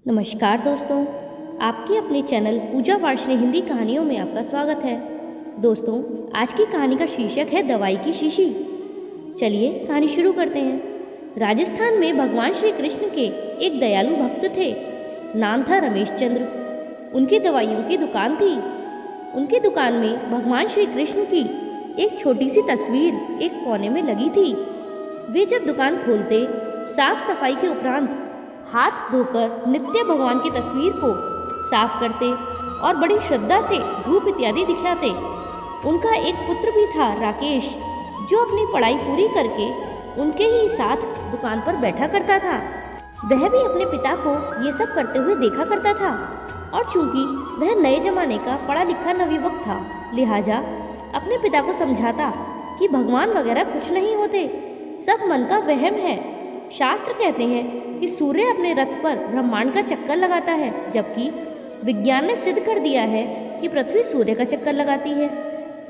नमस्कार दोस्तों, आपके अपने चैनल पूजा वार्षिणी हिंदी कहानियों में आपका स्वागत है। दोस्तों, आज की कहानी का शीर्षक है दवाई की शीशी। चलिए कहानी शुरू करते हैं। राजस्थान में भगवान श्री कृष्ण के एक दयालु भक्त थे। नाम था रमेश चंद्र। उनकी दवाइयों की दुकान थी। उनकी दुकान में भगवान श्री कृष्ण की एक छोटी सी तस्वीर एक कोने में लगी थी। वे जब दुकान खोलते, साफ सफाई के उपरांत हाथ धोकर नित्य भगवान की तस्वीर को साफ करते और बड़ी श्रद्धा से धूप इत्यादि दिखाते। उनका एक पुत्र भी था, राकेश, जो अपनी पढ़ाई पूरी करके उनके ही साथ दुकान पर बैठा करता था। वह भी अपने पिता को ये सब करते हुए देखा करता था और चूंकि वह नए जमाने का पढ़ा लिखा नवयुवक था, लिहाजा अपने पिता को समझाता कि भगवान वगैरह कुछ नहीं होते, सब मन का वहम है। शास्त्र कहते हैं कि सूर्य अपने रथ पर ब्रह्मांड का चक्कर लगाता है, जबकि विज्ञान ने सिद्ध कर दिया है कि पृथ्वी सूर्य का चक्कर लगाती है।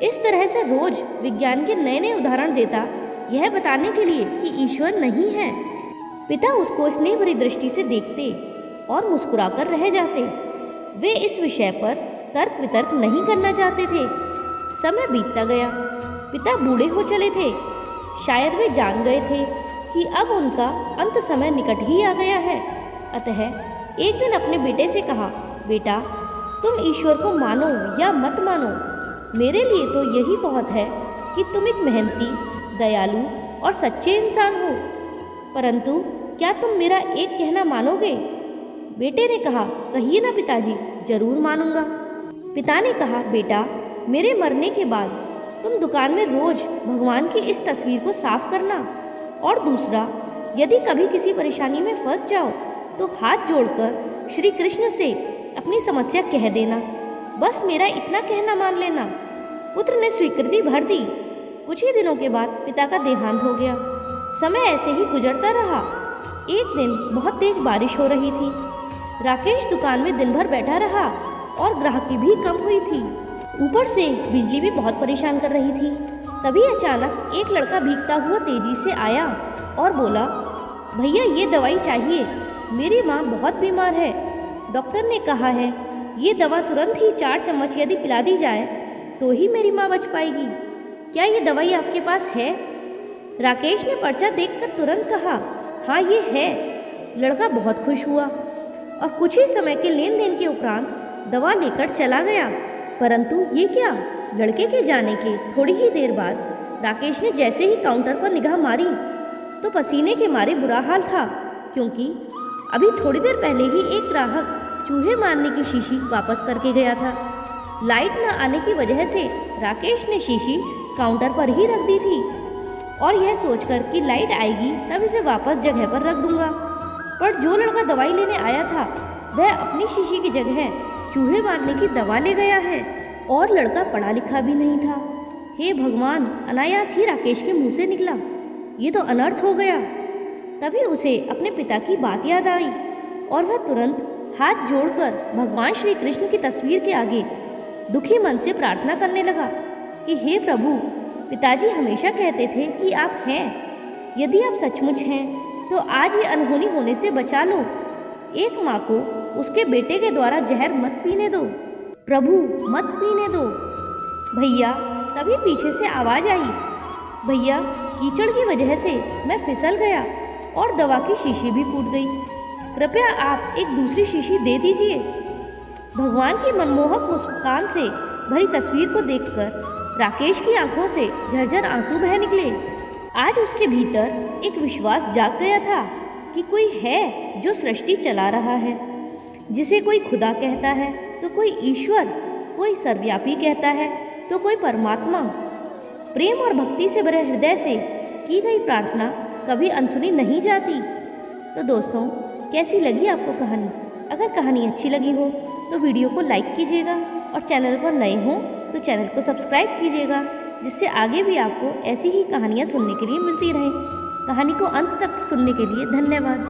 इस तरह से रोज विज्ञान के नए नए उदाहरण देता, यह बताने के लिए कि ईश्वर नहीं है। पिता उसको स्नेह भरी दृष्टि से देखते और मुस्कुराकर रह जाते। वे इस विषय पर तर्क वितर्क नहीं करना चाहते थे। समय बीतता गया। पिता बूढ़े हो चले थे। शायद वे जान गए थे कि अब उनका अंत समय निकट ही आ गया है। अतः एक दिन अपने बेटे से कहा, बेटा, तुम ईश्वर को मानो या मत मानो, मेरे लिए तो यही बहुत है कि तुम एक मेहनती, दयालु और सच्चे इंसान हो। परंतु क्या तुम मेरा एक कहना मानोगे? बेटे ने कहा, कहिए ना पिताजी, जरूर मानूंगा। पिता ने कहा, बेटा, मेरे मरने के बाद तुम दुकान में रोज भगवान की इस तस्वीर को साफ करना, और दूसरा, यदि कभी किसी परेशानी में फंस जाओ तो हाथ जोड़कर श्री कृष्ण से अपनी समस्या कह देना। बस मेरा इतना कहना मान लेना। पुत्र ने स्वीकृति भर दी। कुछ ही दिनों के बाद पिता का देहांत हो गया। समय ऐसे ही गुजरता रहा। एक दिन बहुत तेज बारिश हो रही थी। राकेश दुकान में दिन भर बैठा रहा और ग्राहकी भी कम हुई थी। ऊपर से बिजली भी बहुत परेशान कर रही थी। तभी अचानक एक लड़का भीगता हुआ तेजी से आया और बोला, भैया, ये दवाई चाहिए, मेरी माँ बहुत बीमार है। डॉक्टर ने कहा है ये दवा तुरंत ही 4 चम्मच यदि पिला दी जाए तो ही मेरी माँ बच पाएगी। क्या ये दवाई आपके पास है? राकेश ने पर्चा देखकर तुरंत कहा, हाँ ये है। लड़का बहुत खुश हुआ और कुछ ही समय के लेन देन के उपरांत दवा लेकर चला गया। परंतु ये क्या, लड़के के जाने के थोड़ी ही देर बाद राकेश ने जैसे ही काउंटर पर निगाह मारी तो पसीने के मारे बुरा हाल था, क्योंकि अभी थोड़ी देर पहले ही एक ग्राहक चूहे मारने की शीशी वापस करके गया था। लाइट न आने की वजह से राकेश ने शीशी काउंटर पर ही रख दी थी और यह सोचकर कि लाइट आएगी तब इसे वापस जगह पर रख दूंगा। पर जो लड़का दवाई लेने आया था वह अपनी शीशी की जगह चूहे मारने की दवा ले गया है, और लड़का पढ़ा लिखा भी नहीं था। हे भगवान, अनायास ही राकेश के मुंह से निकला, ये तो अनर्थ हो गया। तभी उसे अपने पिता की बात याद आई और वह तुरंत हाथ जोड़कर भगवान श्री कृष्ण की तस्वीर के आगे दुखी मन से प्रार्थना करने लगा कि हे प्रभु, पिताजी हमेशा कहते थे कि आप हैं। यदि आप सचमुच हैं तो आज ये अनहोनी होने से बचा लो। एक माँ को उसके बेटे के द्वारा जहर मत पीने दो, प्रभु, मत पीने दो। भैया, तभी पीछे से आवाज आई, भैया, कीचड़ की वजह से मैं फिसल गया और दवा की शीशी भी फूट गई। कृपया आप एक दूसरी शीशी दे दीजिए। भगवान की मनमोहक मुस्कान से भरी तस्वीर को देखकर राकेश की आंखों से झरझर आंसू बह निकले। आज उसके भीतर एक विश्वास जाग गया था कि कोई है जो सृष्टि चला रहा है। जिसे कोई खुदा कहता है तो कोई ईश्वर, कोई सर्वव्यापी कहता है तो कोई परमात्मा। प्रेम और भक्ति से भरे हृदय से की गई प्रार्थना कभी अनसुनी नहीं जाती। तो दोस्तों, कैसी लगी आपको कहानी? अगर कहानी अच्छी लगी हो तो वीडियो को लाइक कीजिएगा और चैनल पर नए हों तो चैनल को सब्सक्राइब कीजिएगा, जिससे आगे भी आपको ऐसी ही कहानियाँ सुनने के लिए मिलती रहें। कहानी को अंत तक सुनने के लिए धन्यवाद।